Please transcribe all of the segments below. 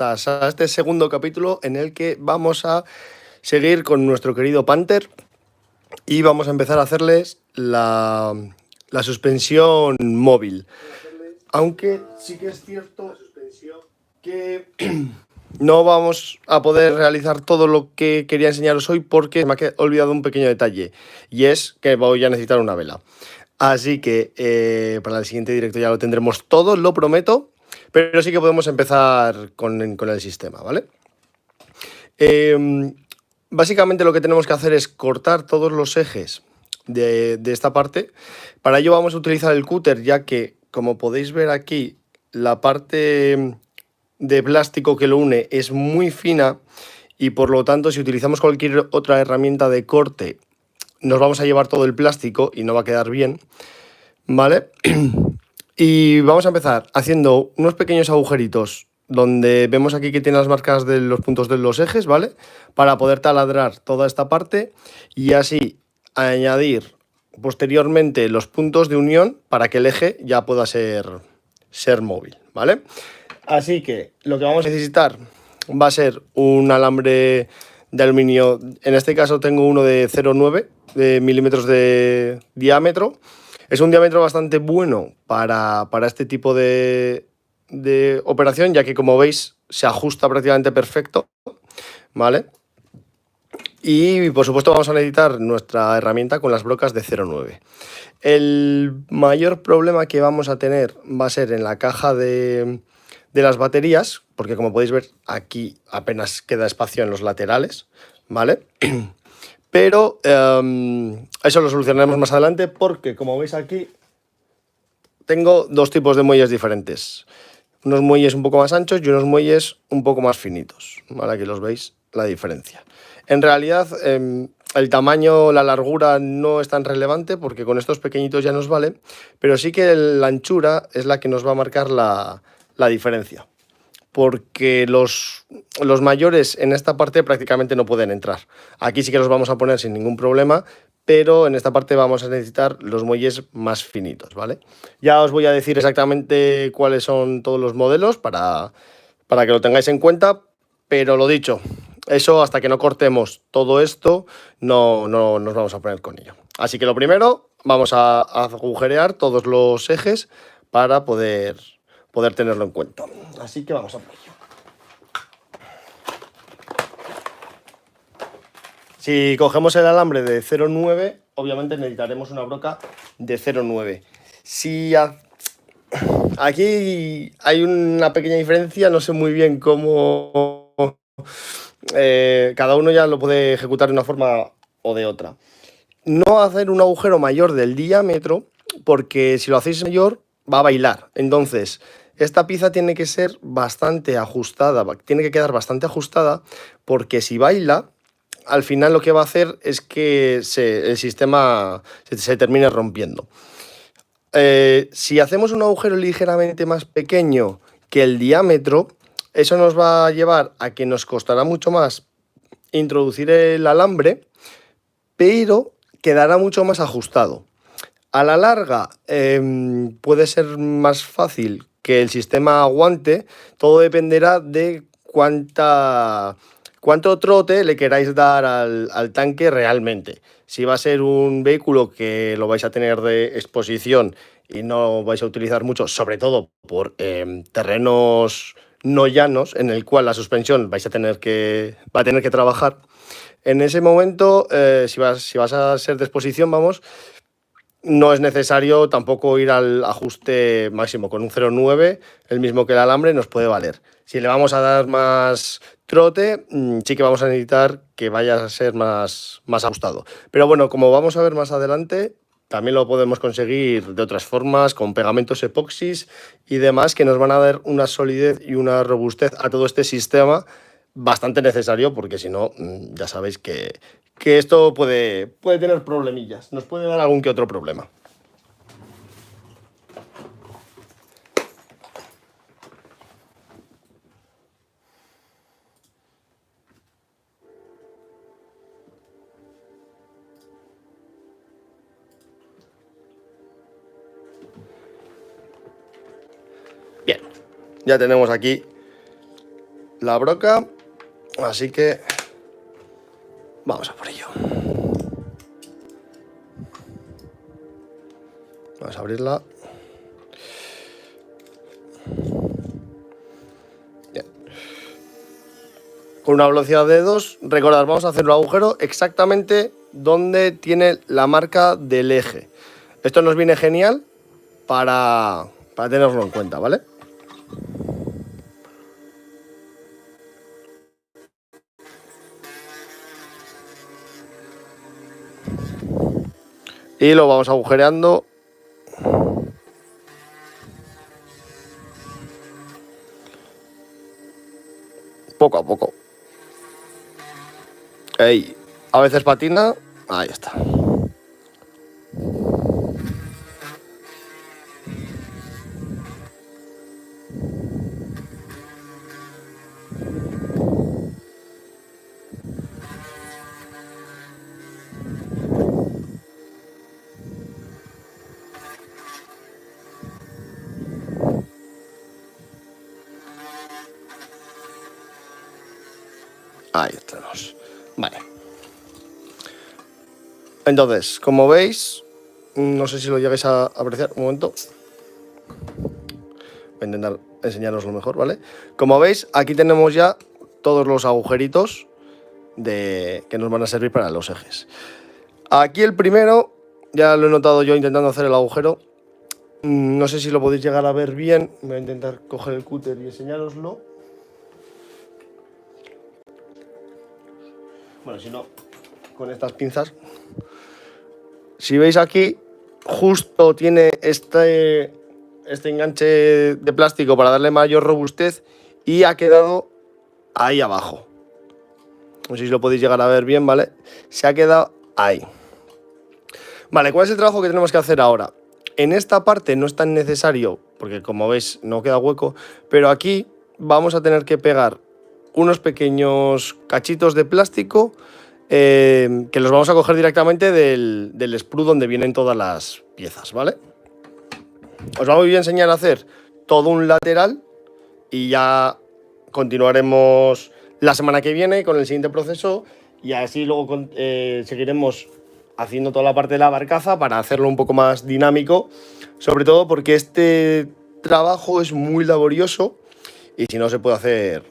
a este segundo capítulo en el que vamos a seguir con nuestro querido Panther y vamos a empezar a hacerles la suspensión móvil. Aunque sí que es cierto que no vamos a poder realizar todo lo que quería enseñaros hoy porque me ha olvidado un pequeño detalle, y es que voy a necesitar una vela. Así que para el siguiente directo ya lo tendremos todo, lo prometo, pero sí que podemos empezar con el sistema, ¿vale? Básicamente lo que tenemos que hacer es cortar todos los ejes de esta parte. Para ello vamos a utilizar el cúter, ya que, como podéis ver aquí, la parte de plástico que lo une es muy fina y por lo tanto si utilizamos cualquier otra herramienta de corte nos vamos a llevar todo el plástico y no va a quedar bien, ¿vale? Y vamos a empezar haciendo unos pequeños agujeritos donde vemos aquí que tiene las marcas de los puntos de los ejes, ¿vale? Para poder taladrar toda esta parte y así añadir posteriormente los puntos de unión para que el eje ya pueda ser móvil, ¿vale? Así que lo que vamos a necesitar va a ser un alambre de aluminio. En este caso tengo uno de 0,9 milímetros de diámetro. Es un diámetro bastante bueno para este tipo de operación, ya que, como veis, se ajusta prácticamente perfecto, ¿vale? Y por supuesto vamos a necesitar nuestra herramienta con las brocas de 0,9. El mayor problema que vamos a tener va a ser en la caja de las baterías, porque como podéis ver aquí apenas queda espacio en los laterales, ¿vale? Pero eso lo solucionaremos más adelante porque, como veis aquí, tengo dos tipos de muelles diferentes. Unos muelles un poco más anchos y unos muelles un poco más finitos, ¿vale? Aquí los veis la diferencia. En realidad, el tamaño, la largura no es tan relevante porque con estos pequeñitos ya nos vale, pero sí que la anchura es la que nos va a marcar la diferencia. Porque los mayores en esta parte prácticamente no pueden entrar. Aquí sí que los vamos a poner sin ningún problema, pero en esta parte vamos a necesitar los muelles más finitos, ¿vale? Ya os voy a decir exactamente cuáles son todos los modelos para que lo tengáis en cuenta, pero lo dicho, eso hasta que no cortemos todo esto no nos vamos a poner con ello. Así que lo primero, vamos a agujerear todos los ejes para poder tenerlo en cuenta. Así que vamos a por ello. Si cogemos el alambre de 0,9, obviamente necesitaremos una broca de 0,9. Si aquí hay una pequeña diferencia, no sé muy bien cómo cada uno ya lo puede ejecutar de una forma o de otra. No hacer un agujero mayor del diámetro, porque si lo hacéis mayor va a bailar. Entonces, esta pieza tiene que ser bastante ajustada, tiene que quedar bastante ajustada, porque si baila, al final lo que va a hacer es que el sistema se termine rompiendo. Si hacemos un agujero ligeramente más pequeño que el diámetro, eso nos va a llevar a que nos costará mucho más introducir el alambre, pero quedará mucho más ajustado. A la larga puede ser más fácil que el sistema aguante, todo dependerá de cuánto trote le queráis dar al tanque realmente. Si va a ser un vehículo que lo vais a tener de exposición y no vais a utilizar mucho, sobre todo por terrenos no llanos, en el cual la suspensión va a tener que trabajar. En ese momento, si vas a ser de exposición, no es necesario tampoco ir al ajuste máximo. Con un 0,9, el mismo que el alambre, nos puede valer. Si le vamos a dar más trote, sí que vamos a necesitar que vaya a ser más ajustado. Pero bueno, como vamos a ver más adelante, también lo podemos conseguir de otras formas, con pegamentos epoxis y demás, que nos van a dar una solidez y una robustez a todo este sistema bastante necesario, porque si no, ya sabéis que esto puede tener problemillas, nos puede dar algún que otro problema. Bien, ya tenemos aquí la broca, así que vamos a por ello. Vamos a abrirla. Bien. Con una velocidad de 2, recordad, vamos a hacer un agujero exactamente donde tiene la marca del eje. Esto nos viene genial para tenerlo en cuenta, ¿vale? Y lo vamos agujereando poco a poco. Ey, a veces patina, ahí está. Ahí estamos. Vale. Entonces, como veis, no sé si lo llegáis a apreciar. Un momento. Voy a intentar enseñaroslo mejor, ¿vale? Como veis, aquí tenemos ya todos los agujeritos que nos van a servir para los ejes. Aquí el primero, ya lo he notado yo intentando hacer el agujero. No sé si lo podéis llegar a ver bien. Voy a intentar coger el cúter y enseñároslo. Bueno, si no, con estas pinzas. Si veis aquí, justo tiene este enganche de plástico para darle mayor robustez y ha quedado ahí abajo. No sé si lo podéis llegar a ver bien, ¿vale? Se ha quedado ahí. Vale, ¿cuál es el trabajo que tenemos que hacer ahora? En esta parte no es tan necesario, porque como veis no queda hueco, pero aquí vamos a tener que pegar unos pequeños cachitos de plástico que los vamos a coger directamente del sprue donde vienen todas las piezas, ¿vale? Os voy a enseñar a hacer todo un lateral y ya continuaremos la semana que viene con el siguiente proceso y así luego seguiremos haciendo toda la parte de la barcaza para hacerlo un poco más dinámico, sobre todo porque este trabajo es muy laborioso y si no se puede hacer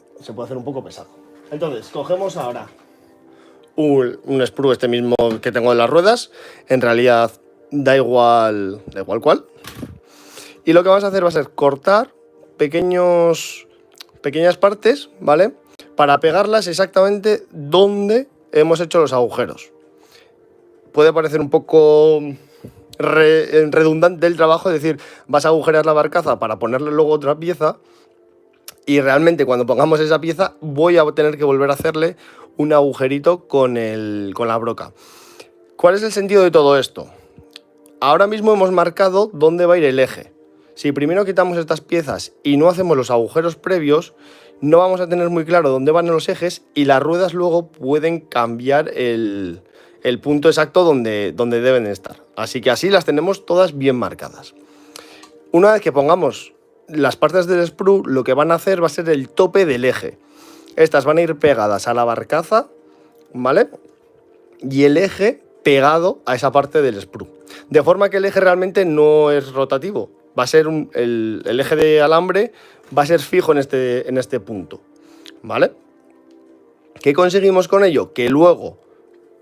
un poco pesado. Entonces, cogemos ahora un sprue este mismo que tengo en las ruedas, en realidad da igual cuál. Y lo que vamos a hacer va a ser cortar pequeñas partes, ¿vale? Para pegarlas exactamente donde hemos hecho los agujeros. Puede parecer un poco redundante el trabajo, es decir, vas a agujerar la barcaza para ponerle luego otra pieza y realmente cuando pongamos esa pieza voy a tener que volver a hacerle un agujerito con la broca. ¿Cuál es el sentido de todo esto? Ahora mismo hemos marcado dónde va a ir el eje. Si primero quitamos estas piezas y no hacemos los agujeros previos, no vamos a tener muy claro dónde van los ejes y las ruedas luego pueden cambiar el punto exacto donde deben estar. Así que así las tenemos todas bien marcadas. Una vez que pongamos las partes del sprue, lo que van a hacer va a ser el tope del eje. Estas van a ir pegadas a la barcaza, ¿vale? Y el eje pegado a esa parte del sprue. De forma que el eje realmente no es rotativo. Va a ser el eje de alambre va a ser fijo en este punto, ¿vale? ¿Qué conseguimos con ello? Que luego,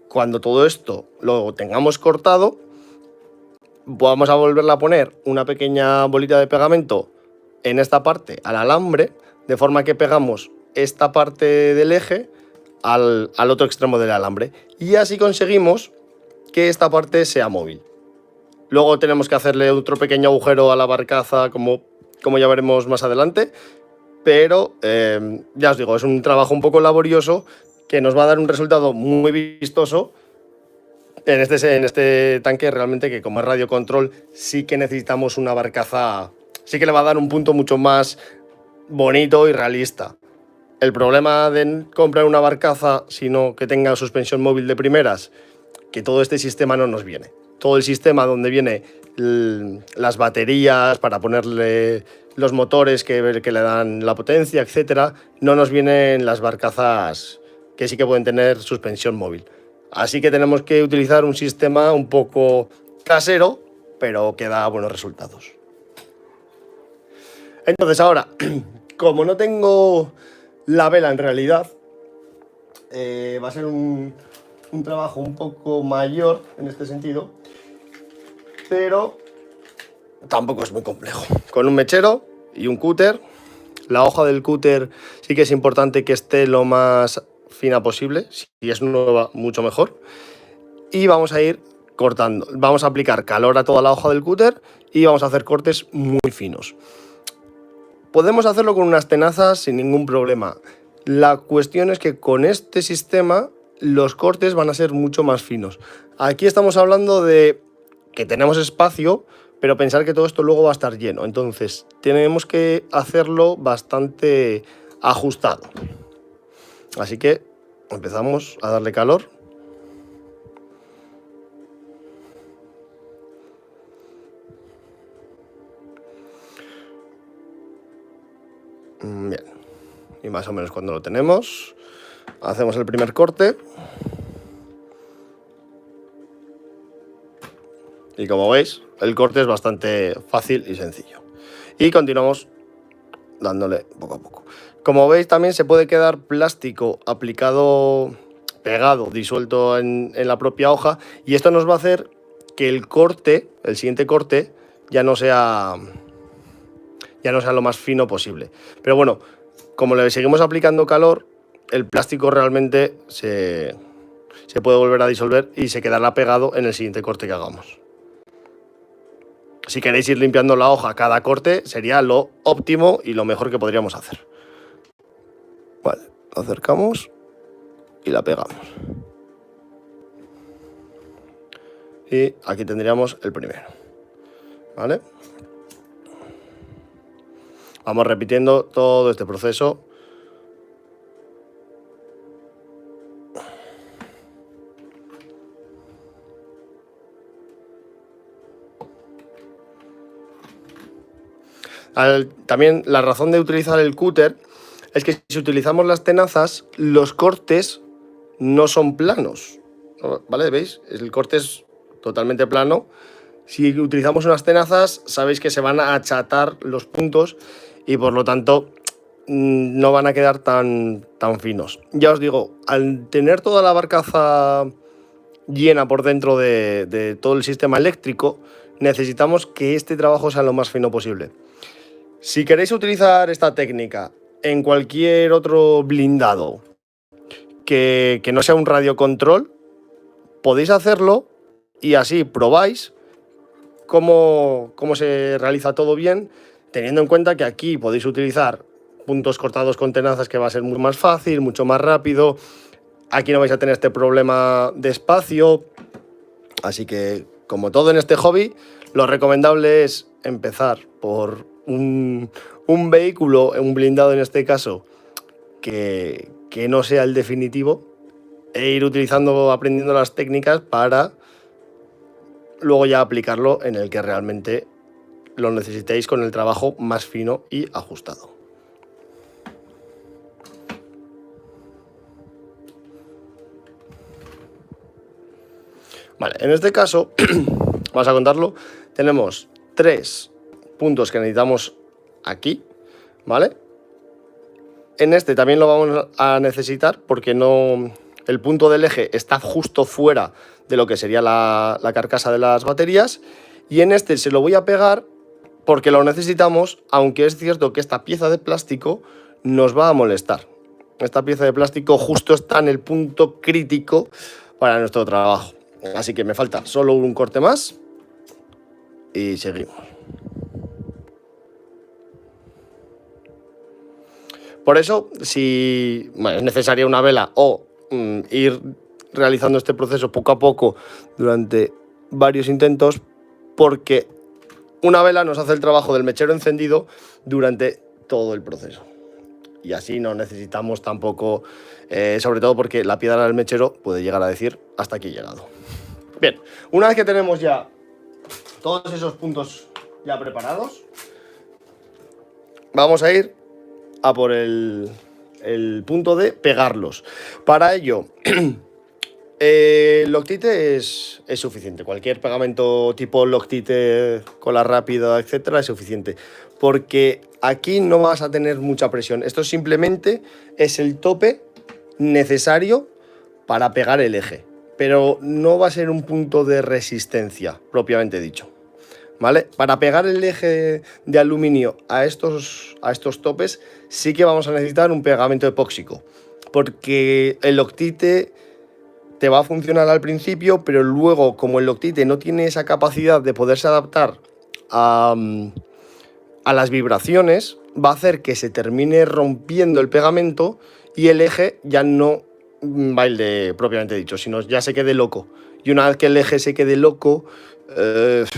cuando todo esto lo tengamos cortado, vamos a volverle a poner una pequeña bolita de pegamento en esta parte al alambre, de forma que pegamos esta parte del eje al otro extremo del alambre. Y así conseguimos que esta parte sea móvil. Luego tenemos que hacerle otro pequeño agujero a la barcaza, como ya veremos más adelante. Pero ya os digo, es un trabajo un poco laborioso que nos va a dar un resultado muy vistoso en este tanque realmente, que como es radio control sí que necesitamos una barcaza, sí que le va a dar un punto mucho más bonito y realista. El problema de comprar una barcaza, sino que tenga suspensión móvil de primeras, que todo este sistema no nos viene. Todo el sistema donde viene las baterías, para ponerle los motores que le dan la potencia, etcétera, no nos vienen las barcazas que sí que pueden tener suspensión móvil. Así que tenemos que utilizar un sistema un poco casero, pero que da buenos resultados. Entonces ahora, como no tengo la vela en realidad, va a ser un trabajo un poco mayor en este sentido, pero tampoco es muy complejo. Con un mechero y un cúter. La hoja del cúter sí que es importante que esté lo más fina posible. Si es nueva, mucho mejor. Y vamos a ir cortando. Vamos a aplicar calor a toda la hoja del cúter y vamos a hacer cortes muy finos. Podemos hacerlo con unas tenazas sin ningún problema. La cuestión es que con este sistema los cortes van a ser mucho más finos. Aquí estamos hablando de que tenemos espacio, pero pensar que todo esto luego va a estar lleno. Entonces tenemos que hacerlo bastante ajustado. Así que empezamos a darle calor. Bien. Y más o menos cuando lo tenemos, hacemos el primer corte. Y como veis, el corte es bastante fácil y sencillo. Y continuamos dándole poco a poco. Como veis, también se puede quedar plástico aplicado, pegado, disuelto en la propia hoja. Y esto nos va a hacer que el corte, el siguiente corte, ya no sea lo más fino posible. Pero bueno, como le seguimos aplicando calor, el plástico realmente se puede volver a disolver y se quedará pegado en el siguiente corte que hagamos. Si queréis ir limpiando la hoja cada corte, sería lo óptimo y lo mejor que podríamos hacer. Vale, lo acercamos y la pegamos. Y aquí tendríamos el primero. ¿Vale? Vamos repitiendo todo este proceso. También la razón de utilizar el cúter es que si utilizamos las tenazas, los cortes no son planos. ¿Vale? ¿Veis? El corte es totalmente plano. Si utilizamos unas tenazas, sabéis que se van a achatar los puntos y por lo tanto no van a quedar tan finos. Ya os digo, al tener toda la barcaza llena por dentro de todo el sistema eléctrico, necesitamos que este trabajo sea lo más fino posible. Si queréis utilizar esta técnica en cualquier otro blindado que no sea un radiocontrol, podéis hacerlo y así probáis cómo se realiza todo bien, teniendo en cuenta que aquí podéis utilizar puntos cortados con tenazas, que va a ser mucho más fácil, mucho más rápido. Aquí no vais a tener este problema de espacio. Así que, como todo en este hobby, lo recomendable es empezar por un vehículo, un blindado en este caso, que no sea el definitivo, e ir aprendiendo las técnicas para luego ya aplicarlo en el que realmente lo necesitéis con el trabajo más fino y ajustado. Vale, en este caso, vamos a contarlo, tenemos 3 puntos que necesitamos aquí, ¿vale? En este también lo vamos a necesitar porque el punto del eje está justo fuera de lo que sería la carcasa de las baterías, y en este se lo voy a pegar porque lo necesitamos, aunque es cierto que esta pieza de plástico nos va a molestar. Esta pieza de plástico justo está en el punto crítico para nuestro trabajo. Así que me falta solo un corte más y seguimos. Por eso, si es necesaria una vela o ir realizando este proceso poco a poco durante varios intentos, porque una vela nos hace el trabajo del mechero encendido durante todo el proceso. Y así no necesitamos tampoco, sobre todo porque la piedra del mechero puede llegar a decir hasta aquí he llegado. Bien, una vez que tenemos ya todos esos puntos ya preparados, vamos a ir a por el punto de pegarlos. Para ello, Loctite es suficiente. Cualquier pegamento tipo Loctite, cola rápida, etcétera, es suficiente. Porque aquí no vas a tener mucha presión. Esto simplemente es el tope necesario para pegar el eje. Pero no va a ser un punto de resistencia, propiamente dicho. ¿Vale? Para pegar el eje de aluminio a estos topes sí que vamos a necesitar un pegamento epóxico, porque el Loctite te va a funcionar al principio, pero luego, como el Loctite no tiene esa capacidad de poderse adaptar a las vibraciones, va a hacer que se termine rompiendo el pegamento y el eje ya no baile propiamente dicho, sino ya se quede loco. Y una vez que el eje se quede loco,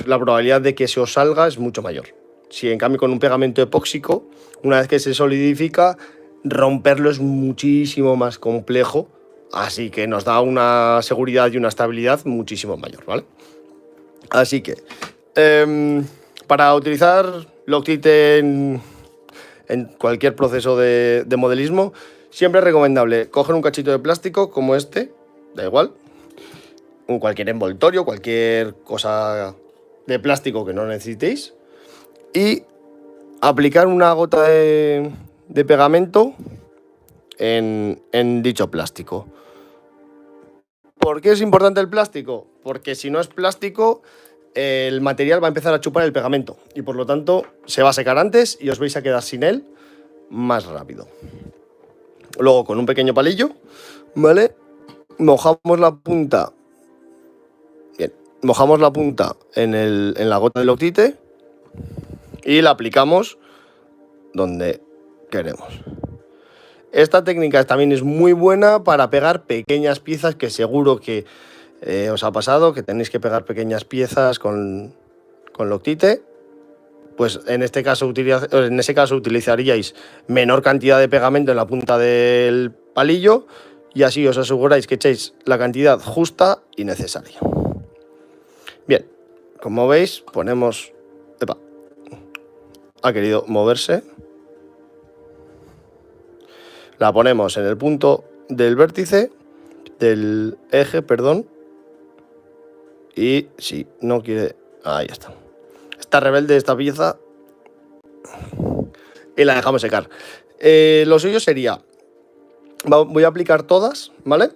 la probabilidad de que se os salga es mucho mayor. Si en cambio con un pegamento epóxico, una vez que se solidifica, romperlo es muchísimo más complejo, así que nos da una seguridad y una estabilidad muchísimo mayor, ¿vale? Así que, para utilizar Loctite en cualquier proceso de modelismo, siempre es recomendable coger un cachito de plástico como este, da igual, cualquier envoltorio, cualquier cosa de plástico que no necesitéis, y aplicar una gota de pegamento en dicho plástico. ¿Por qué es importante el plástico? Porque si no es plástico, el material va a empezar a chupar el pegamento y por lo tanto se va a secar antes y os vais a quedar sin él más rápido. Luego con un pequeño palillo, ¿vale? Mojamos la punta. Bien, mojamos la punta en la gota de Loctite y la aplicamos donde queremos. Esta técnica también es muy buena para pegar pequeñas piezas, que seguro que os ha pasado, que tenéis que pegar pequeñas piezas con Loctite. Pues en ese caso utilizaríais menor cantidad de pegamento en la punta del palillo y así os aseguráis que echéis la cantidad justa y necesaria. Bien, como veis, ponemos... Epa, ha querido moverse. La ponemos en el punto del vértice, del eje, perdón. Y si no quiere... Ahí está. Está rebelde esta pieza. Y la dejamos secar. Lo suyo sería... Voy a aplicar todas, ¿vale?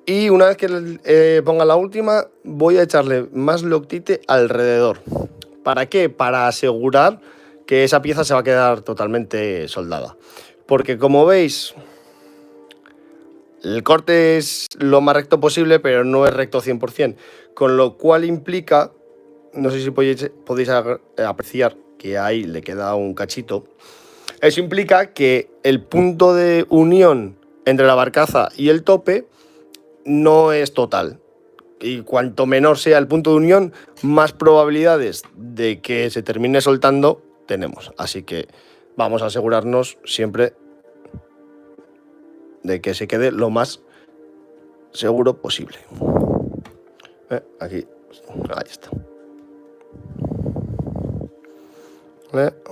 Y una vez que ponga la última, voy a echarle más Loctite alrededor. ¿Para qué? Para asegurar que esa pieza se va a quedar totalmente soldada. Porque como veis, el corte es lo más recto posible, pero no es recto 100%. Con lo cual implica, no sé si podéis apreciar que ahí le queda un cachito. Eso implica que el punto de unión entre la barcaza y el tope no es total. Y cuanto menor sea el punto de unión, más probabilidades de que se termine soltando tenemos. Así que vamos a asegurarnos siempre de que se quede lo más seguro posible. Aquí, ahí está.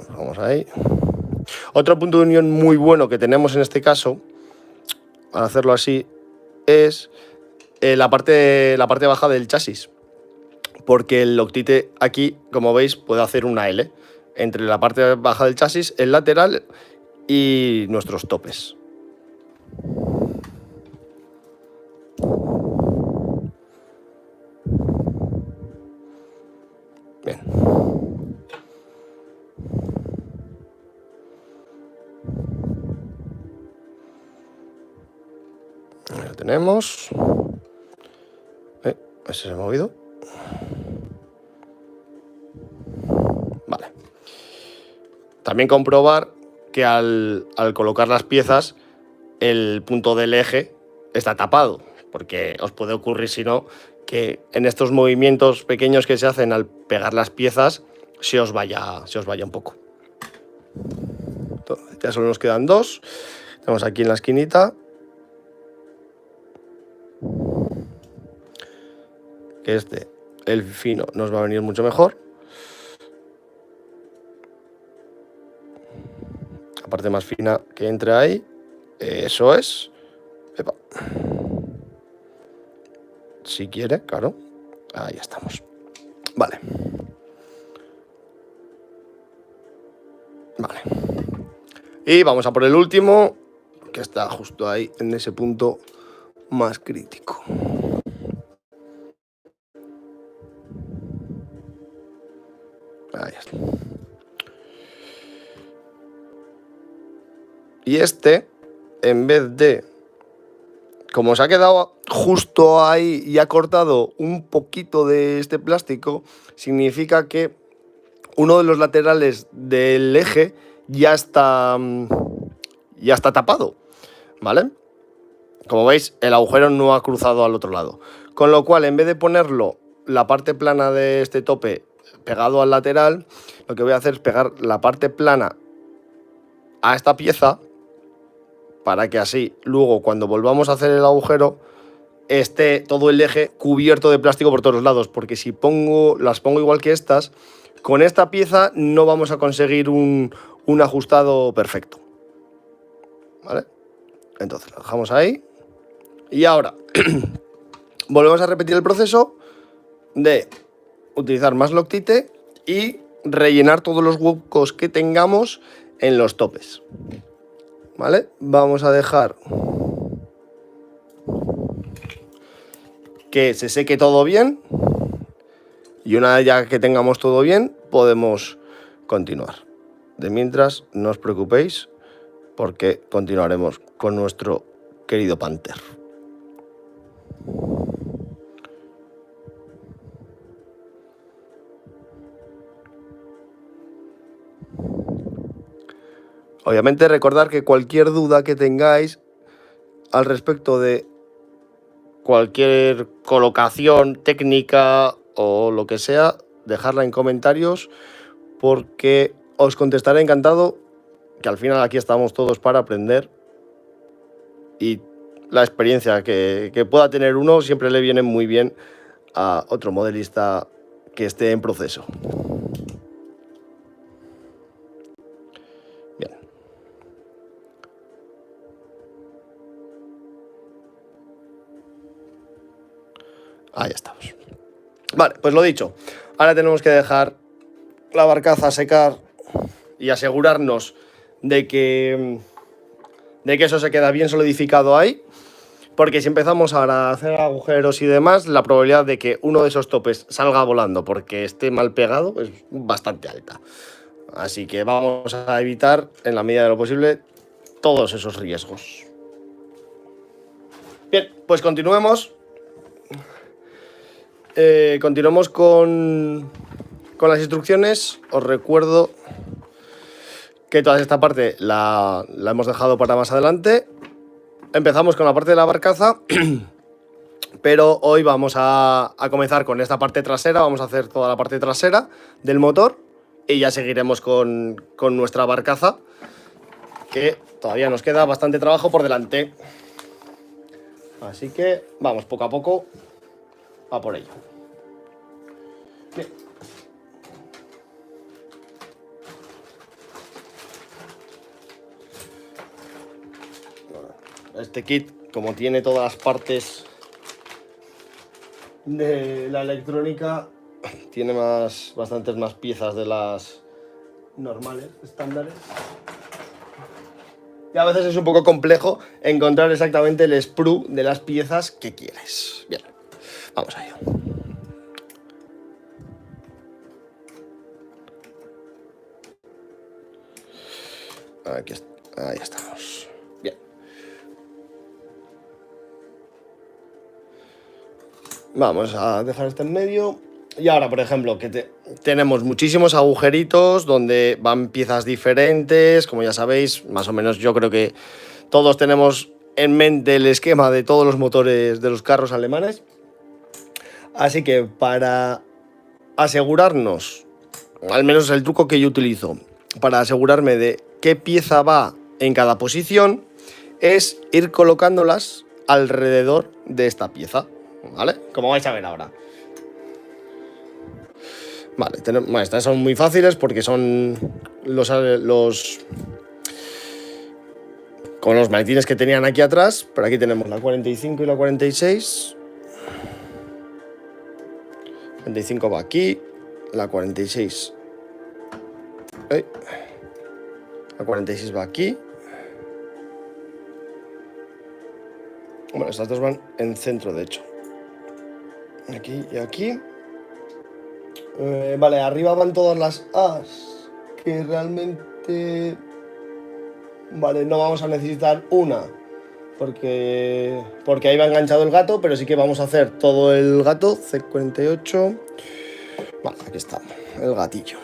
Vamos ahí. Otro punto de unión muy bueno que tenemos en este caso, al hacerlo así, es la parte baja del chasis. Porque el Loctite aquí, como veis, puede hacer una L entre la parte baja del chasis, el lateral y nuestros topes. Bien. Ahí lo tenemos. Ese se ha movido. Vale. También comprobar que al colocar las piezas, el punto del eje está tapado, porque os puede ocurrir, si no, que en estos movimientos pequeños que se hacen al pegar las piezas se os vaya un poco. Entonces, ya solo nos quedan dos. Tenemos aquí en la esquinita, que este el fino nos va a venir mucho mejor. La parte más fina que entre ahí, eso es. Epa. Si quiere, claro. Ahí estamos. Vale. Vale. Y vamos a por el último, que está justo ahí, en ese punto más crítico. Ahí está. Y este, en vez de, como se ha quedado justo ahí y ha cortado un poquito de este plástico, significa que uno de los laterales del eje ya está tapado, ¿vale? Como veis, el agujero no ha cruzado al otro lado. Con lo cual, en vez de ponerlo la parte plana de este tope pegado al lateral, lo que voy a hacer es pegar la parte plana a esta pieza para que así, luego, cuando volvamos a hacer el agujero, esté todo el eje cubierto de plástico por todos los lados. Porque si las pongo igual que estas, con esta pieza no vamos a conseguir un ajustado perfecto, ¿vale? Entonces lo dejamos ahí. Y ahora volvemos a repetir el proceso de utilizar más Loctite y rellenar todos los huecos que tengamos en los topes, ¿vale? Vamos a dejar que se seque todo bien y una vez ya que tengamos todo bien podemos continuar. De mientras, no os preocupéis porque continuaremos con nuestro querido Panther. Obviamente recordad que cualquier duda que tengáis al respecto de cualquier colocación técnica o lo que sea, dejadla en comentarios porque os contestaré encantado, que al final aquí estamos todos para aprender y la experiencia que pueda tener uno siempre le viene muy bien a otro modelista que esté en proceso. Bien. Ahí estamos. Vale, pues lo dicho. Ahora tenemos que dejar la barcaza secar y asegurarnos de que eso se queda bien solidificado ahí. Porque si empezamos ahora a hacer agujeros y demás, la probabilidad de que uno de esos topes salga volando porque esté mal pegado es bastante alta. Así que vamos a evitar, en la medida de lo posible, todos esos riesgos. Bien, pues continuemos. Continuamos con las instrucciones. Os recuerdo que toda esta parte la hemos dejado para más adelante. Empezamos con la parte de la barcaza, pero hoy vamos a comenzar con esta parte trasera. Vamos a hacer toda la parte trasera del motor y ya seguiremos con nuestra barcaza, que todavía nos queda bastante trabajo por delante. Así que vamos poco a poco a por ello. Bien. Este kit, como tiene todas las partes de la electrónica, tiene bastantes más piezas de las normales, estándares. Y a veces es un poco complejo encontrar exactamente el sprue de las piezas que quieres. Bien, vamos a ello. Ahí estamos. Bien. Vamos a dejar este en medio. Y ahora, por ejemplo, que tenemos muchísimos agujeritos donde van piezas diferentes. Como ya sabéis, más o menos yo creo que todos tenemos en mente el esquema de todos los motores de los carros alemanes. Así que para asegurarnos, al menos el truco que yo utilizo, para asegurarme de qué pieza va en cada posición, es ir colocándolas alrededor de esta pieza, ¿vale? Como vais a ver ahora. Vale, bueno, estas son muy fáciles porque son con los maletines que tenían aquí atrás, pero aquí tenemos la 45 y la 46. 45 va aquí, la 46. La 46 va aquí. Bueno, estas dos van en centro, de hecho. Aquí y aquí. Vale, arriba van todas las As, que realmente... Vale, no vamos a necesitar una, porque ahí va enganchado el gato, pero sí que vamos a hacer todo el gato, C48. Vale, aquí está, el gatillo.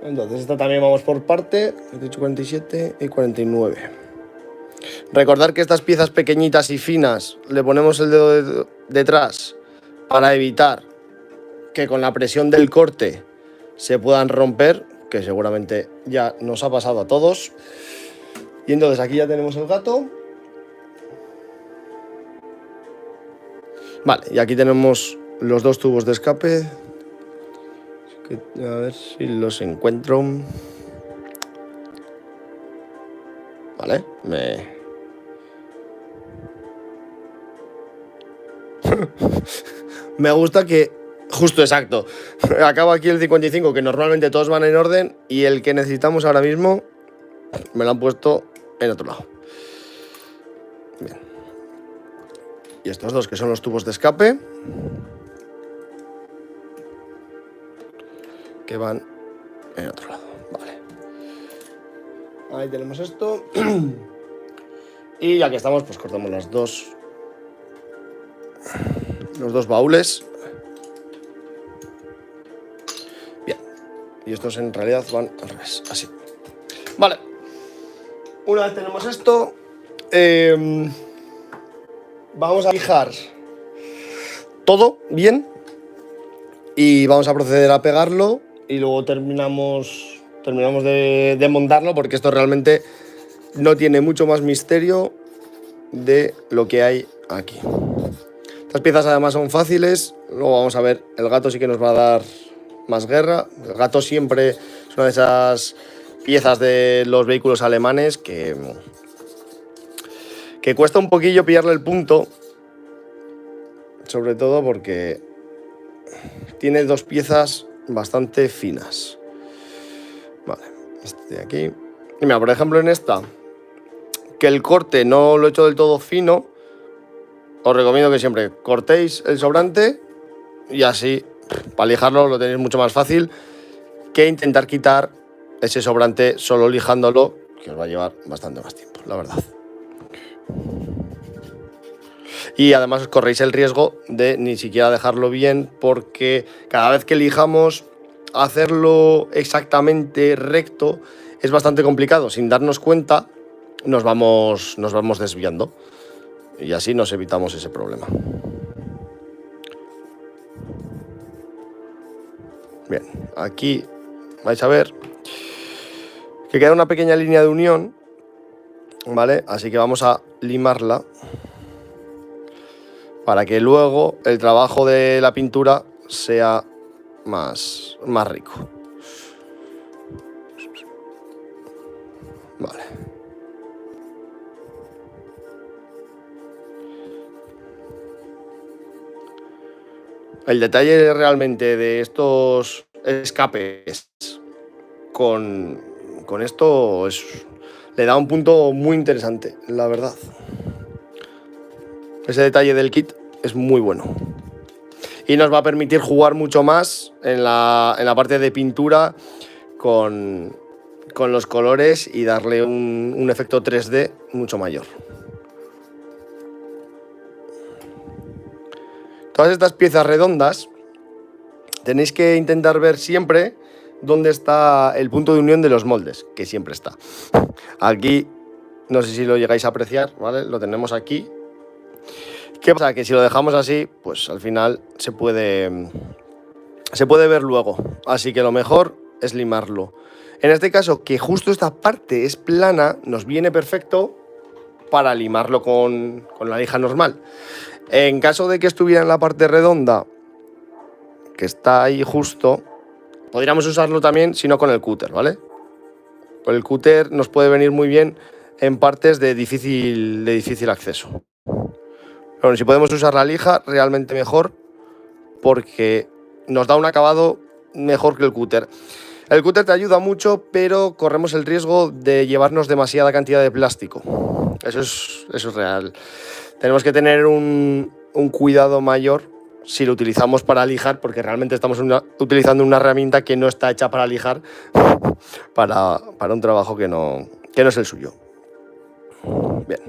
Entonces esta también vamos por parte, 48, 47 y 49. Recordar que estas piezas pequeñitas y finas le ponemos el dedo detrás para evitar que con la presión del corte se puedan romper, que seguramente ya nos ha pasado a todos. Y entonces aquí ya tenemos el gato. Vale, y aquí tenemos los dos tubos de escape. A ver si los encuentro. Vale, me gusta que... Justo, exacto. Acabo aquí el 55, que normalmente todos van en orden, y el que necesitamos ahora mismo me lo han puesto en otro lado. Bien. Y estos dos que son los tubos de escape, que van en otro lado. Vale. Ahí tenemos esto. Y ya que estamos, pues cortamos los dos baúles. Bien. Y estos en realidad van al revés, así. Vale. Una vez tenemos esto, vamos a fijar todo bien y vamos a proceder a pegarlo y luego terminamos de montarlo, porque esto realmente no tiene mucho más misterio de lo que hay aquí. Estas piezas además son fáciles. Luego vamos a ver, el gato sí que nos va a dar más guerra. El gato siempre es una de esas piezas de los vehículos alemanes que cuesta un poquillo pillarle el punto, sobre todo porque tiene dos piezas bastante finas. Vale, este de aquí. Y mira, por ejemplo, en esta, que el corte no lo he hecho del todo fino, os recomiendo que siempre cortéis el sobrante y así, para lijarlo, lo tenéis mucho más fácil que intentar quitar ese sobrante solo lijándolo, que os va a llevar bastante más tiempo, la verdad. Y además os corréis el riesgo de ni siquiera dejarlo bien, porque cada vez que lijamos, hacerlo exactamente recto es bastante complicado. Sin darnos cuenta, nos vamos desviando. Y así nos evitamos ese problema. Bien, aquí vais a ver que queda una pequeña línea de unión, ¿vale? Así que vamos a limarla para que luego el trabajo de la pintura sea más rico. Vale. El detalle realmente de estos escapes con esto le da un punto muy interesante, la verdad. Ese detalle del kit es muy bueno. Y nos va a permitir jugar mucho más en la parte de pintura con los colores y darle un efecto 3D mucho mayor. Todas estas piezas redondas tenéis que intentar ver siempre dónde está el punto de unión de los moldes, que siempre está. Aquí, no sé si lo llegáis a apreciar, ¿vale? Lo tenemos aquí. ¿Qué pasa? Que si lo dejamos así, pues al final se puede ver luego. Así que lo mejor es limarlo. En este caso, que justo esta parte es plana, nos viene perfecto para limarlo con la lija normal. En caso de que estuviera en la parte redonda, que está ahí justo, podríamos usarlo también, si no con el cúter, ¿vale? Pues el cúter nos puede venir muy bien en partes de difícil acceso. Bueno, si podemos usar la lija, realmente mejor, porque nos da un acabado mejor que el cúter. El cúter te ayuda mucho, pero corremos el riesgo de llevarnos demasiada cantidad de plástico. Eso es real. Tenemos que tener un cuidado mayor si lo utilizamos para lijar, porque realmente estamos utilizando una herramienta que no está hecha para lijar, para un trabajo que no es el suyo. Bien.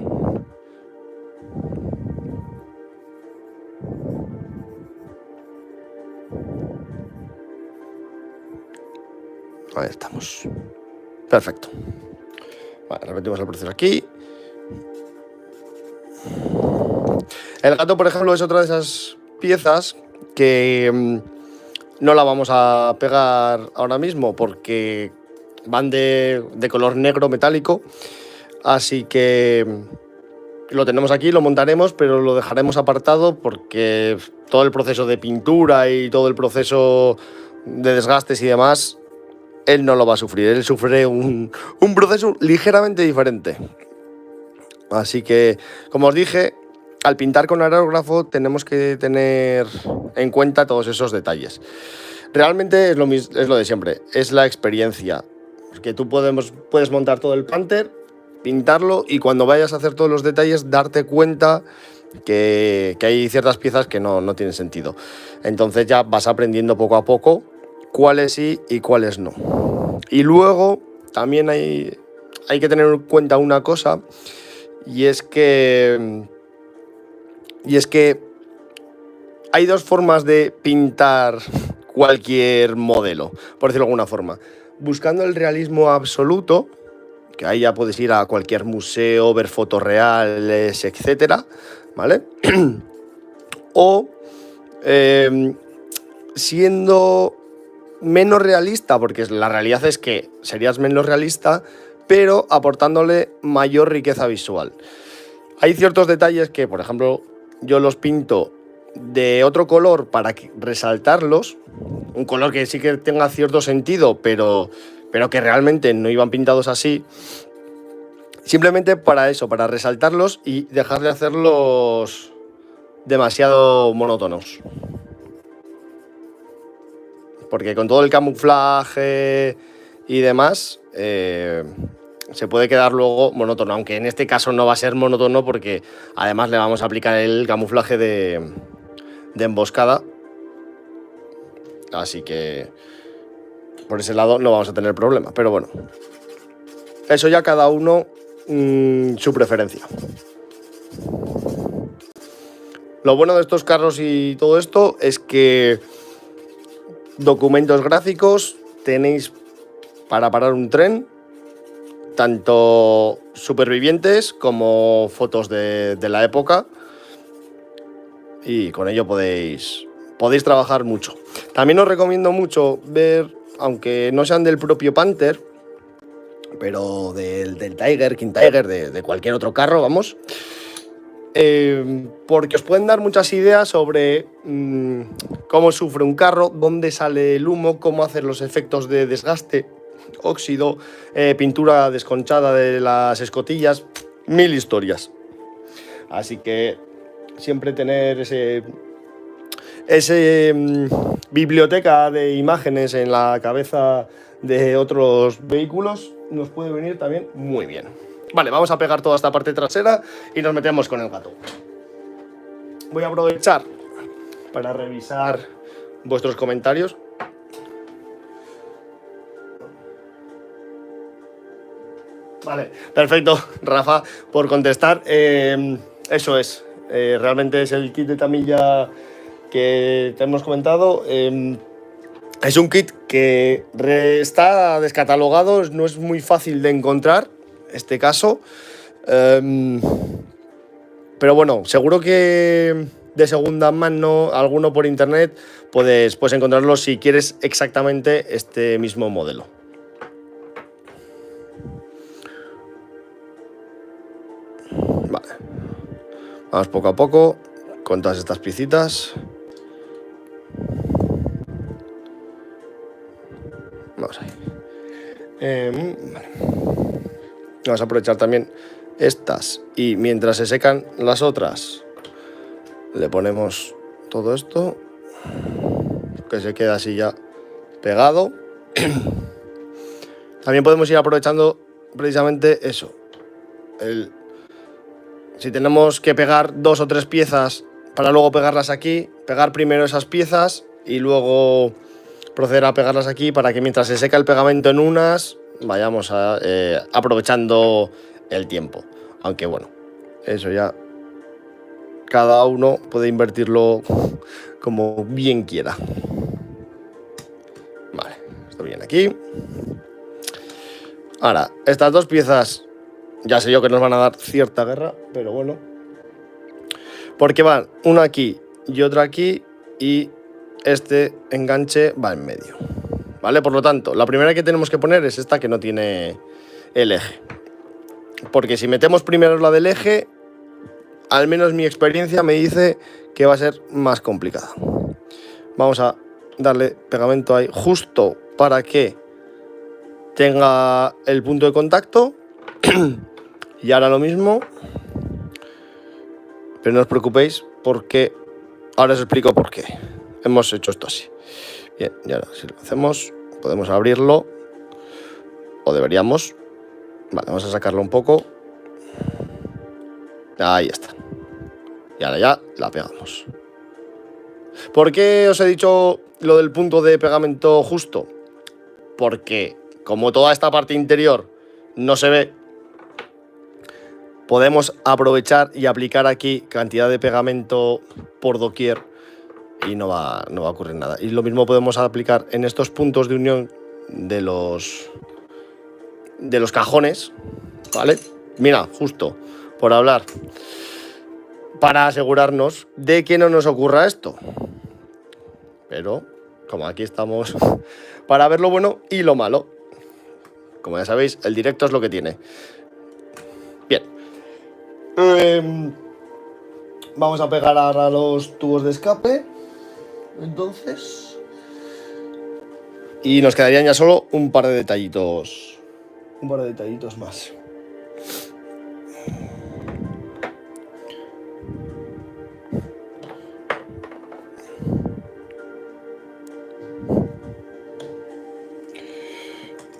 Ahí estamos. Perfecto. Vale, repetimos el proceso aquí. El gato, por ejemplo, es otra de esas piezas que no la vamos a pegar ahora mismo porque van de color negro metálico. Así que lo tenemos aquí, lo montaremos, pero lo dejaremos apartado porque todo el proceso de pintura y todo el proceso de desgastes y demás, él no lo va a sufrir. Él sufre un proceso ligeramente diferente. Así que, como os dije, al pintar con aerógrafo tenemos que tener en cuenta todos esos detalles. Realmente es lo de siempre, es la experiencia. Porque tú puedes montar todo el Panther, pintarlo y cuando vayas a hacer todos los detalles darte cuenta que hay ciertas piezas que no tienen sentido. Entonces ya vas aprendiendo poco a poco cuáles sí y cuáles no. Y luego también hay que tener en cuenta una cosa, y es que hay dos formas de pintar cualquier modelo, por decirlo de alguna forma. Buscando el realismo absoluto, que ahí ya puedes ir a cualquier museo, ver fotos reales, etcétera, ¿vale? O siendo menos realista, porque la realidad es que serías menos realista, pero aportándole mayor riqueza visual. Hay ciertos detalles que, por ejemplo, yo los pinto de otro color para resaltarlos, un color que sí que tenga cierto sentido, pero que realmente no iban pintados así, simplemente para eso, para resaltarlos y dejar de hacerlos demasiado monótonos. Porque con todo el camuflaje y demás, se puede quedar luego monótono, aunque en este caso no va a ser monótono porque además le vamos a aplicar el camuflaje de emboscada. Así que por ese lado no vamos a tener problema, pero bueno, eso ya cada uno su preferencia. Lo bueno de estos carros y todo esto es que documentos gráficos tenéis para parar un tren, tanto supervivientes como fotos de la época, y con ello podéis trabajar mucho. También os recomiendo mucho ver, aunque no sean del propio Panther, pero del Tiger, King Tiger, de cualquier otro carro, vamos, porque os pueden dar muchas ideas sobre cómo sufre un carro, dónde sale el humo, cómo hacer los efectos de desgaste, óxido, pintura desconchada de las escotillas, mil historias. Así que siempre tener ese biblioteca de imágenes en la cabeza de otros vehículos nos puede venir también muy bien. Vale, vamos a pegar toda esta parte trasera y nos metemos con el gato. Voy a aprovechar para revisar vuestros comentarios. Vale, perfecto, Rafa, por contestar. Eso es, realmente es el kit de tamilla que te hemos comentado. Es un kit que está descatalogado, no es muy fácil de encontrar, este caso. Pero bueno, seguro que de segunda mano, alguno por internet, puedes encontrarlo si quieres exactamente este mismo modelo. Vamos poco a poco con todas estas piecitas. Vamos ahí. Vale. Vamos a aprovechar también estas y mientras se secan las otras le ponemos todo esto que se queda así ya pegado. También podemos ir aprovechando precisamente eso. Si tenemos que pegar 2 o 3 piezas para luego pegarlas aquí, pegar primero esas piezas y luego proceder a pegarlas aquí para que mientras se seca el pegamento en unas vayamos aprovechando el tiempo. Aunque bueno, eso ya cada uno puede invertirlo como bien quiera. Vale, esto viene aquí. Ahora, estas 2 piezas ya sé yo que nos van a dar cierta guerra, pero bueno. Porque van una aquí y otra aquí y este enganche va en medio. ¿Vale? Por lo tanto, la primera que tenemos que poner es esta que no tiene el eje. Porque si metemos primero la del eje, al menos mi experiencia me dice que va a ser más complicada. Vamos a darle pegamento ahí justo para que tenga el punto de contacto. Y ahora lo mismo. Pero no os preocupéis porque ahora os explico por qué hemos hecho esto así. Bien, y ahora si lo hacemos podemos abrirlo o deberíamos. Vale, vamos a sacarlo un poco. Ahí está. Y ahora ya la pegamos. ¿Por qué os he dicho lo del punto de pegamento justo? Porque como toda esta parte interior no se ve, podemos aprovechar y aplicar aquí cantidad de pegamento por doquier y no va a ocurrir nada. Y lo mismo podemos aplicar en estos puntos de unión de los cajones, ¿vale? Mira, justo por hablar, para asegurarnos de que no nos ocurra esto. Pero como aquí estamos para ver lo bueno y lo malo. Como ya sabéis, el directo es lo que tiene. Bien. Vamos a pegar ahora los tubos de escape. Entonces. Y nos quedarían ya solo un par de detallitos. Un par de detallitos más.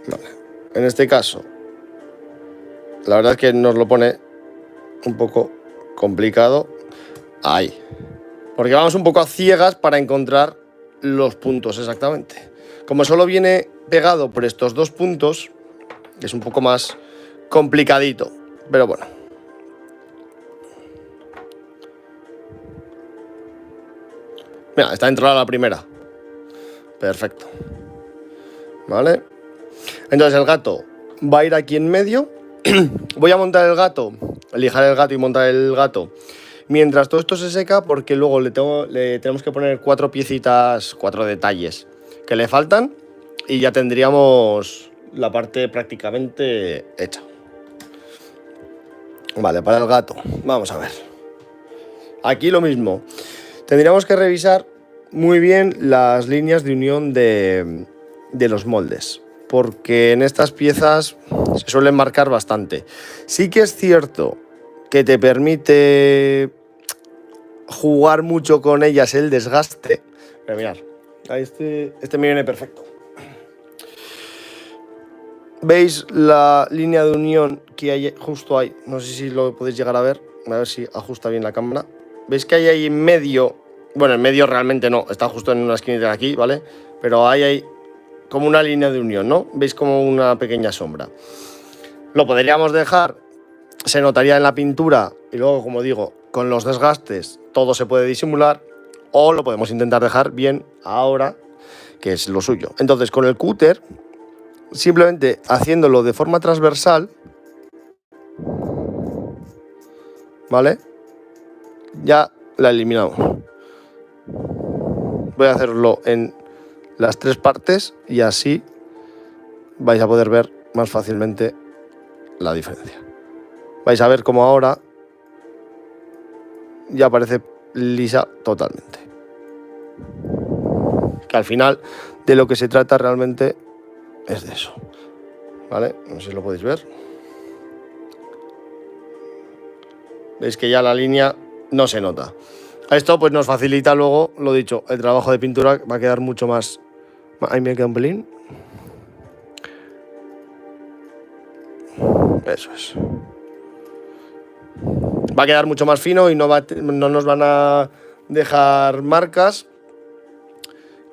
Vale. En este caso, la verdad es que nos lo pone un poco complicado. Ahí. Porque vamos un poco a ciegas para encontrar los puntos exactamente. Como solo viene pegado por estos 2 puntos, es un poco más complicadito. Pero bueno. Mira, está entrada la primera. Perfecto. Vale. Entonces el gato va a ir aquí en medio. Voy a montar el gato, lijar el gato y montar el gato mientras todo esto se seca, porque luego le tenemos que poner 4 piecitas, 4 detalles que le faltan y ya tendríamos la parte prácticamente hecha. Vale, para el gato, vamos a ver. Aquí lo mismo. Tendríamos que revisar muy bien las líneas de unión de los moldes, porque en estas piezas se suelen marcar bastante. Sí que es cierto que te permite jugar mucho con ellas el desgaste. Pero mirad, ahí este me viene perfecto. ¿Veis la línea de unión que hay justo ahí? No sé si lo podéis llegar a ver si ajusta bien la cámara. ¿Veis que hay ahí en medio? Bueno, en medio realmente no, está justo en una esquinita de aquí, ¿vale? Pero hay como una línea de unión, ¿no? ¿Veis como una pequeña sombra? Lo podríamos dejar, se notaría en la pintura y luego, como digo, con los desgastes todo se puede disimular, o lo podemos intentar dejar bien ahora, que es lo suyo. Entonces, con el cúter, simplemente haciéndolo de forma transversal, ¿vale? Ya la eliminamos. Voy a hacerlo en las 3 partes y así vais a poder ver más fácilmente la diferencia. Vais a ver cómo ahora ya aparece lisa totalmente. Que al final de lo que se trata realmente es de eso, ¿vale? No sé si lo podéis ver. Veis que ya la línea no se nota. Esto pues nos facilita luego, lo dicho, el trabajo de pintura va a quedar mucho más... Ahí me queda un pelín. Eso es. Va a quedar mucho más fino y no nos van a dejar marcas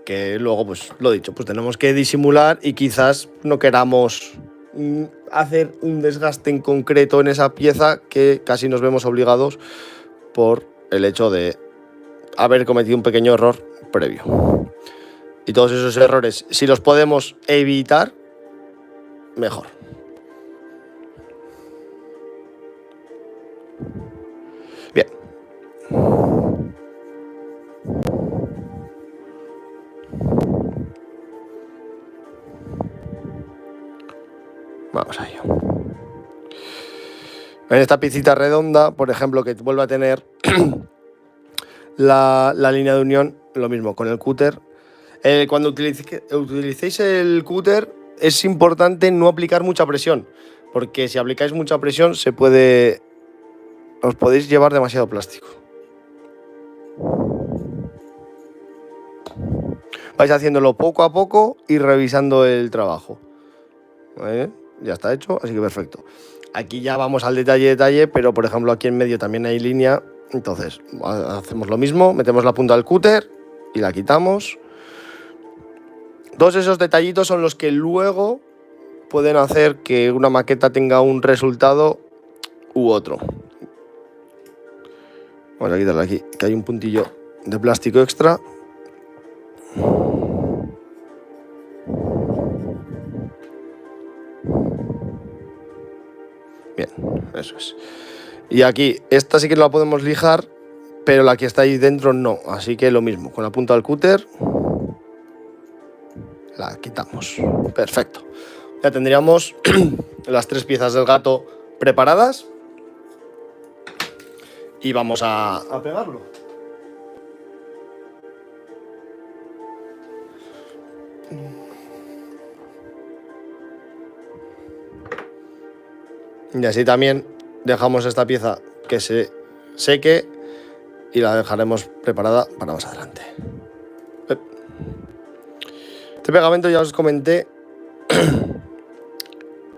que luego, pues lo dicho, pues tenemos que disimular y quizás no queramos hacer un desgaste en concreto en esa pieza que casi nos vemos obligados por el hecho de haber cometido un pequeño error previo. Y todos esos errores, si los podemos evitar, mejor. Bien. Vamos a ello. En esta piecita redonda, por ejemplo, que vuelve a tener la línea de unión, lo mismo con el cúter. Cuando utilicéis el cúter es importante no aplicar mucha presión, porque si aplicáis mucha presión os podéis llevar demasiado plástico. Vais haciéndolo poco a poco y revisando el trabajo. ¿Vale? Ya está hecho, así que perfecto. Aquí ya vamos al detalle, pero por ejemplo aquí en medio también hay línea. Entonces hacemos lo mismo, metemos la punta del cúter y la quitamos. Todos esos detallitos son los que luego pueden hacer que una maqueta tenga un resultado u otro. Vamos a quitarle aquí, que hay un puntillo de plástico extra. Bien, eso es. Y aquí, esta sí que la podemos lijar, pero la que está ahí dentro no. Así que lo mismo, con la punta del cúter la quitamos. Perfecto. Ya tendríamos las 3 piezas del gato preparadas. Y vamos a pegarlo. Y así también dejamos esta pieza que se seque y la dejaremos preparada para más adelante. Este pegamento ya os comenté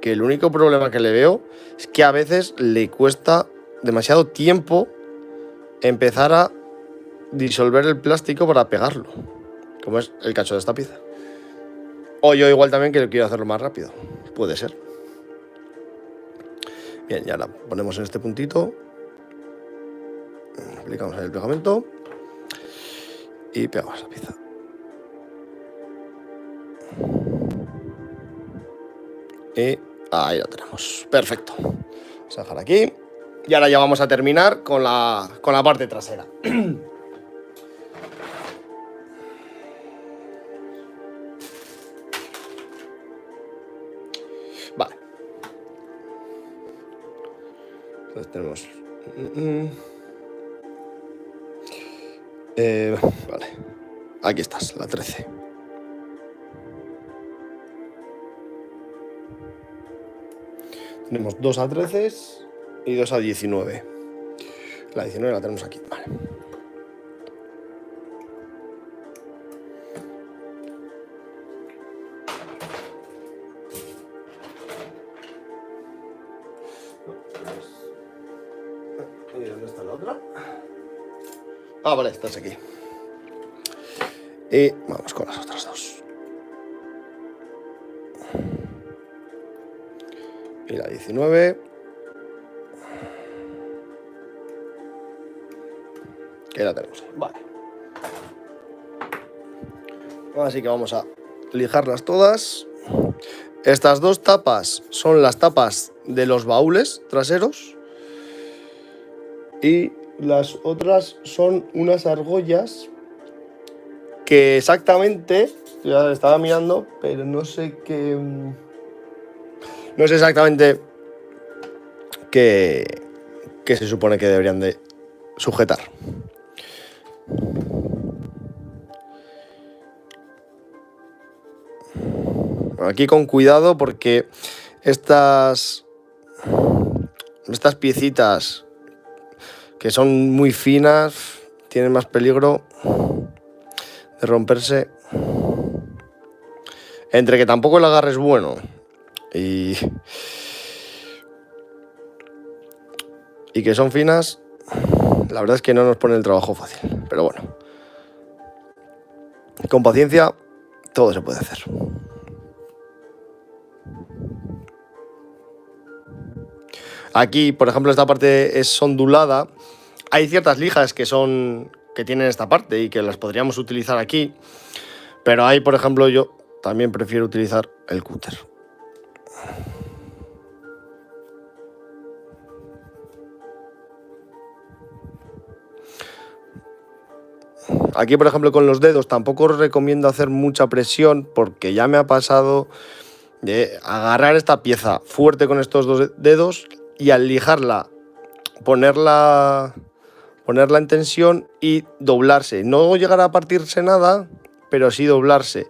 que el único problema que le veo es que a veces le cuesta demasiado tiempo empezar a disolver el plástico para pegarlo, como es el caso de esta pieza. O yo igual también que quiero hacerlo más rápido, puede ser. Bien, ya la ponemos en este puntito, aplicamos ahí el pegamento y pegamos la pieza. Y ahí la tenemos, perfecto. Vamos a dejar aquí y ahora ya vamos a terminar con la parte trasera. Vale. Entonces tenemos... vale. Aquí estás, la 13. Tenemos 2 A13 y 2 A19. La 19 la tenemos aquí, vale. ¿Y dónde está la otra? Ah, vale, estás aquí. Y vamos con las otras 2. Y la 19. Que la tenemos ahí. Vale. Así que vamos a lijarlas todas. Estas 2 tapas son las tapas de los baúles traseros. Y las otras son unas argollas que exactamente, ya estaba mirando, pero no sé qué... No sé exactamente qué se supone que deberían de sujetar. Aquí con cuidado porque estas piecitas que son muy finas tienen más peligro de romperse. Entre que tampoco el agarre es bueno y que son finas, la verdad es que no nos pone el trabajo fácil. Pero bueno, con paciencia todo se puede hacer. Aquí, por ejemplo, esta parte es ondulada. Hay ciertas lijas que tienen esta parte y que las podríamos utilizar aquí. Pero ahí, por ejemplo, yo también prefiero utilizar el cúter. Aquí, por ejemplo, con los dedos tampoco os recomiendo hacer mucha presión porque ya me ha pasado de agarrar esta pieza fuerte con estos dos dedos y al lijarla, ponerla en tensión y doblarse. No llegar a partirse nada, pero sí doblarse.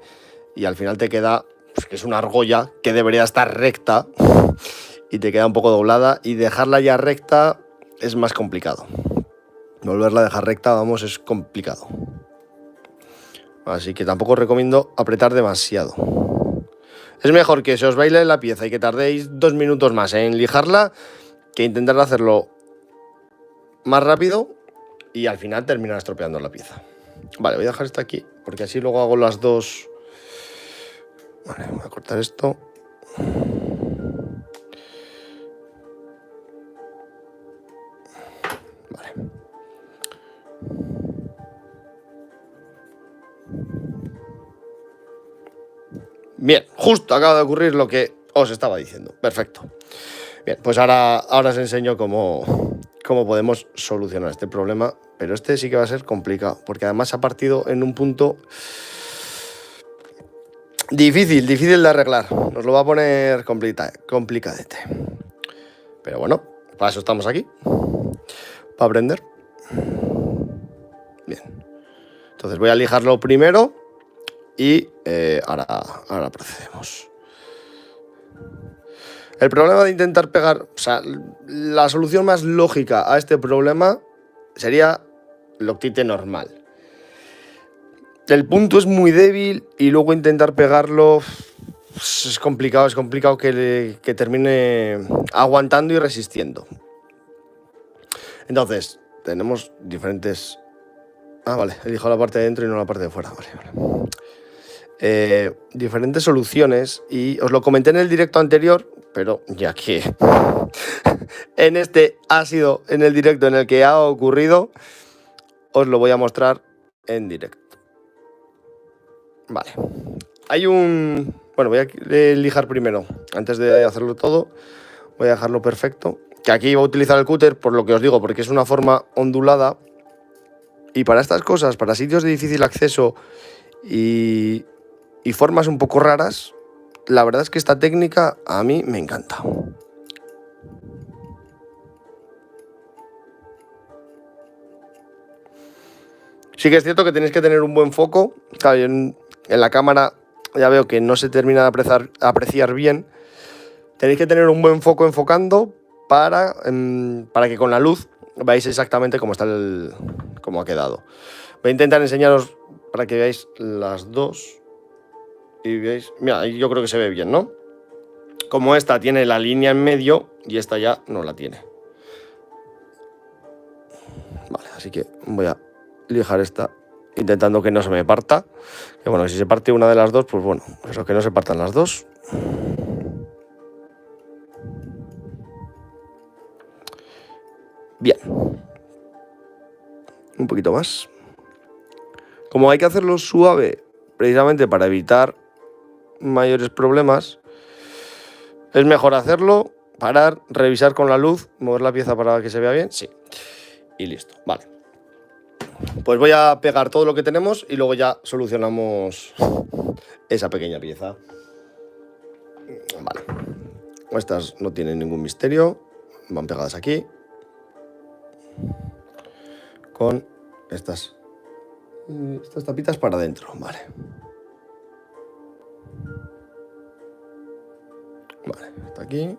Y al final te queda, pues, que es una argolla que debería estar recta y te queda un poco doblada, y dejarla ya recta es más complicado. Volverla a dejar recta, vamos, es complicado. Así que tampoco os recomiendo apretar demasiado. Es mejor que se os baile la pieza y que tardéis 2 minutos más en lijarla que intentar hacerlo más rápido y al final terminar estropeando la pieza. Vale, voy a dejar esta aquí porque así luego hago las dos. Vale, voy a cortar esto. Vale. Bien, justo acaba de ocurrir lo que os estaba diciendo. Perfecto. Bien, pues ahora os enseño cómo podemos solucionar este problema. Pero este sí que va a ser complicado, porque además se ha partido en un punto difícil de arreglar. Nos lo va a poner complicadete. Pero bueno, para eso estamos aquí. Para aprender. Bien. Entonces voy a lijarlo primero y ahora procedemos. El problema de intentar pegar, o sea, la solución más lógica a este problema sería loctite normal. El punto es muy débil y luego intentar pegarlo es complicado que termine aguantando y resistiendo. Entonces, tenemos diferentes... Ah, vale, elijo la parte de dentro y no la parte de fuera. Vale. Diferentes soluciones y os lo comenté en el directo anterior, pero ya que en este ha sido en el directo en el que ha ocurrido, os lo voy a mostrar en directo. Vale, hay un... Bueno, voy a lijar primero, antes de hacerlo todo, voy a dejarlo perfecto. Que aquí voy a utilizar el cúter, por lo que os digo, porque es una forma ondulada. Y para estas cosas, para sitios de difícil acceso y formas un poco raras, la verdad es que esta técnica a mí me encanta. Sí que es cierto que tenéis que tener un buen foco. Claro, en la cámara ya veo que no se termina de apreciar bien. Tenéis que tener un buen foco enfocando para que con la luz veáis exactamente cómo está cómo ha quedado. Voy a intentar enseñaros para que veáis las dos y veáis. Mira, yo creo que se ve bien, ¿no? Como esta tiene la línea en medio y esta ya no la tiene. Vale, así que voy a lijar esta intentando que no se me parta. Que bueno, si se parte una de las dos, pues bueno, eso, que no se partan las dos. Bien. Un poquito más. Como hay que hacerlo suave, precisamente para evitar mayores problemas, es mejor hacerlo, parar, revisar con la luz, mover la pieza para que se vea bien, sí. Y listo, vale. Pues voy a pegar todo lo que tenemos y luego ya solucionamos esa pequeña pieza. Vale. Estas no tienen ningún misterio, van pegadas aquí. con estas tapitas para adentro, vale. Vale, está aquí.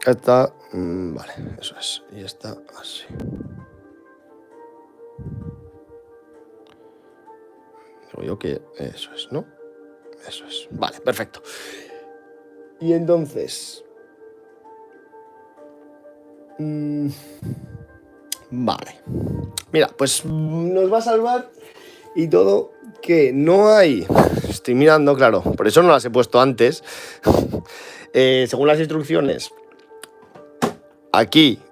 Esta, vale, eso es. Y esta así. Digo yo que eso es, ¿no? Eso es. Vale, perfecto. Y entonces... vale. Mira, pues nos va a salvar y todo que no hay... Estoy mirando, claro, por eso no las he puesto antes. Según las instrucciones, aquí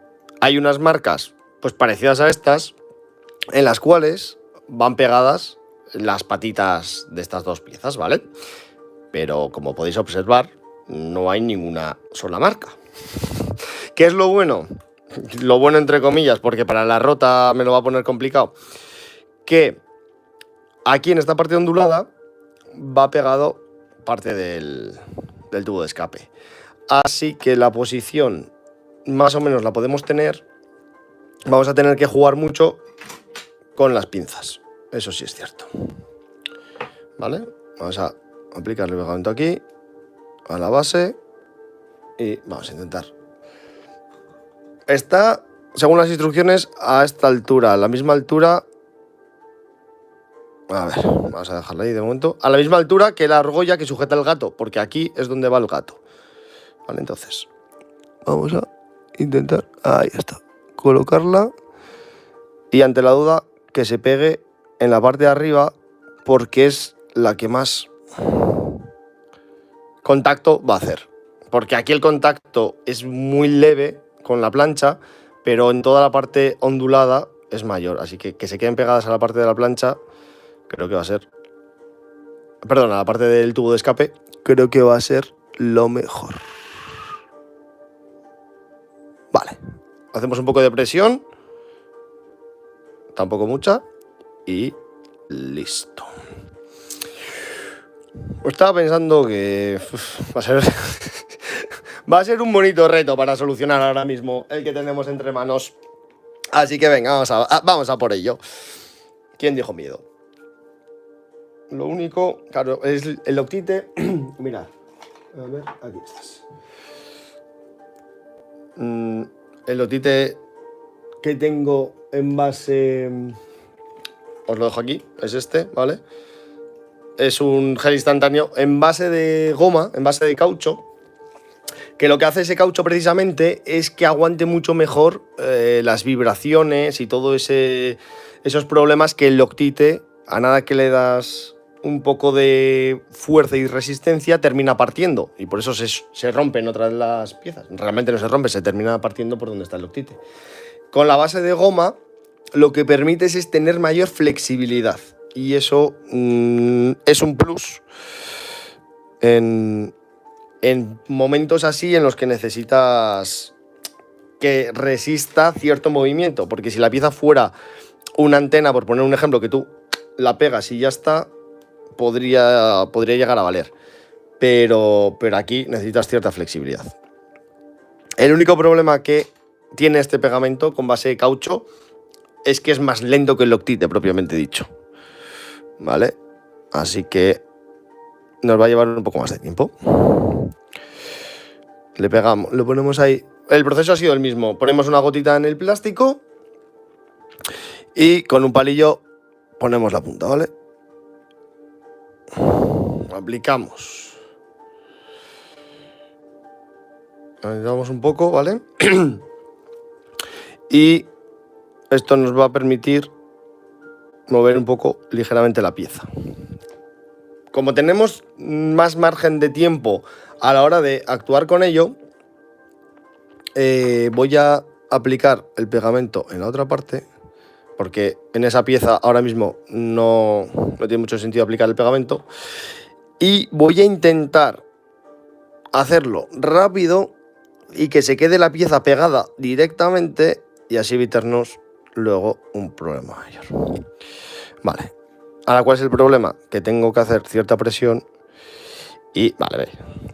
hay unas marcas pues parecidas a estas, en las cuales van pegadas las patitas de estas dos piezas, ¿vale? Pero como podéis observar, no hay ninguna sola marca. ¿Qué es lo bueno? Lo bueno entre comillas, porque para la rota me lo va a poner complicado. Que aquí en esta parte ondulada va pegado parte del tubo de escape. Así que la posición más o menos la podemos tener. Vamos a tener que jugar mucho con las pinzas. Eso sí es cierto. ¿Vale? Vamos a aplicarle el pegamento aquí, a la base, y vamos a intentar. Está, según las instrucciones, a esta altura, a la misma altura. A ver, vamos a dejarla ahí de momento. A la misma altura que la argolla que sujeta el gato, porque aquí es donde va el gato. Vale, entonces, vamos a intentar, ahí está, colocarla. Y ante la duda, que se pegue en la parte de arriba, porque es la que más contacto va a hacer. Porque aquí el contacto es muy leve con la plancha, pero en toda la parte ondulada es mayor. Así que se queden pegadas a la parte de la plancha, creo que va a ser... Perdón, a la parte del tubo de escape, creo que va a ser lo mejor. Vale, hacemos un poco de presión, tampoco mucha, y listo. Estaba pensando que va a ser va a ser un bonito reto para solucionar ahora mismo el que tenemos entre manos. Así que venga, vamos a por ello. ¿Quién dijo miedo? Lo único, claro, es el Loctite. Mirad, a ver, aquí estás. El Loctite que tengo en base, os lo dejo aquí, es este, ¿vale? Es un gel instantáneo en base de goma, en base de caucho, que lo que hace ese caucho precisamente es que aguante mucho mejor las vibraciones y todos esos problemas que el Loctite, a nada que le das un poco de fuerza y resistencia, termina partiendo. Y por eso se rompen otras las piezas. Realmente no se rompe, se termina partiendo por donde está el Loctite. Con la base de goma, lo que permite es tener mayor flexibilidad. Y eso es un plus en momentos así en los que necesitas que resista cierto movimiento. Porque si la pieza fuera una antena, por poner un ejemplo, que tú la pegas y ya está, podría llegar a valer. Pero aquí necesitas cierta flexibilidad. El único problema que tiene este pegamento con base de caucho es que es más lento que el Loctite propiamente dicho. ¿Vale? Así que nos va a llevar un poco más de tiempo. Le pegamos, lo ponemos ahí. El proceso ha sido el mismo. Ponemos una gotita en el plástico y con un palillo ponemos la punta, ¿vale? Aplicamos. Ayudamos un poco, ¿vale? Y esto nos va a permitir mover un poco ligeramente la pieza. Como tenemos más margen de tiempo a la hora de actuar con ello, voy a aplicar el pegamento en la otra parte, porque en esa pieza ahora mismo no tiene mucho sentido aplicar el pegamento, y voy a intentar hacerlo rápido y que se quede la pieza pegada directamente y así evitarnos luego un problema mayor. Vale. Ahora, ¿cuál es el problema? Que tengo que hacer cierta presión y, vale,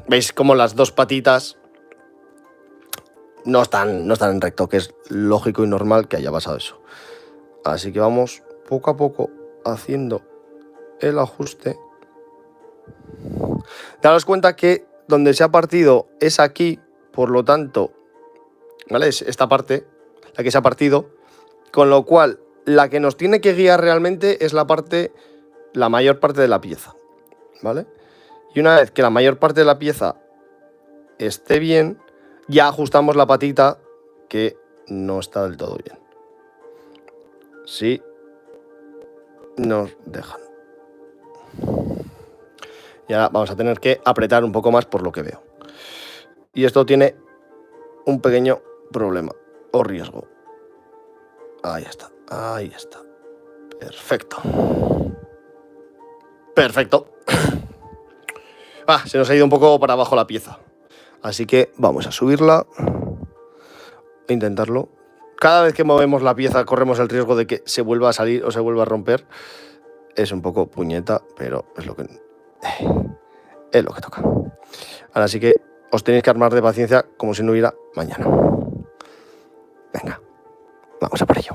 veis como las dos patitas no están en recto, que es lógico y normal que haya pasado eso. Así que vamos poco a poco haciendo el ajuste. Daros cuenta que donde se ha partido es aquí, por lo tanto, ¿vale? Es esta parte la que se ha partido, con lo cual la que nos tiene que guiar realmente es la mayor parte de la pieza, ¿vale? Y una vez que la mayor parte de la pieza esté bien, ya ajustamos la patita que no está del todo bien. Sí, nos dejan. Y ahora vamos a tener que apretar un poco más por lo que veo. Y esto tiene un pequeño problema o riesgo. Ahí está, ahí está. Perfecto. Perfecto. Se nos ha ido un poco para abajo la pieza. Así que vamos a subirla. E intentarlo. Cada vez que movemos la pieza corremos el riesgo de que se vuelva a salir o se vuelva a romper. Es un poco puñeta, pero es lo que toca. Ahora sí que os tenéis que armar de paciencia como si no hubiera mañana. Venga, vamos a por ello.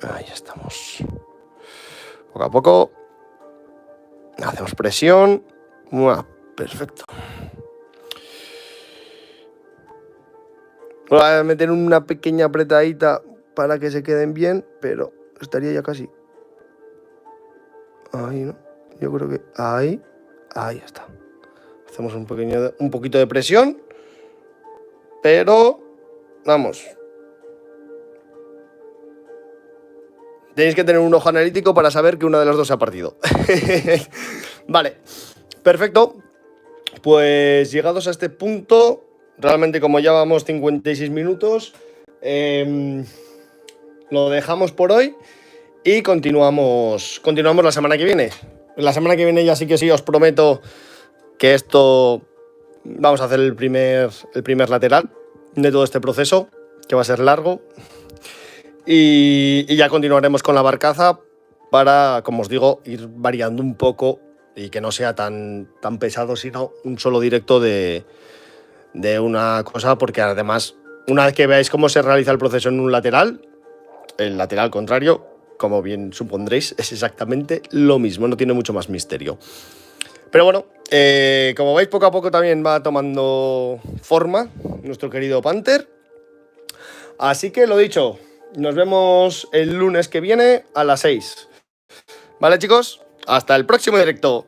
Ahí estamos. Poco a poco. Hacemos presión. Perfecto. Voy a meter una pequeña apretadita para que se queden bien, pero estaría ya casi. Ahí, ¿no? Yo creo que ahí está. Hacemos un poquito de presión, pero vamos. Tenéis que tener un ojo analítico para saber que una de las dos se ha partido. Vale, perfecto. Pues llegados a este punto, realmente como ya vamos 56 minutos, lo dejamos por hoy y continuamos la semana que viene. La semana que viene ya sí que sí os prometo que esto vamos a hacer el primer lateral de todo este proceso, que va a ser largo. Y ya continuaremos con la barcaza para, como os digo, ir variando un poco y que no sea tan pesado, sino un solo directo de una cosa, porque además, una vez que veáis cómo se realiza el proceso en un lateral, el lateral contrario, como bien supondréis, es exactamente lo mismo, no tiene mucho más misterio. Pero bueno, como veis, poco a poco también va tomando forma nuestro querido Panther. Así que lo dicho, nos vemos el lunes que viene a las 6. ¿Vale, chicos? Hasta el próximo directo.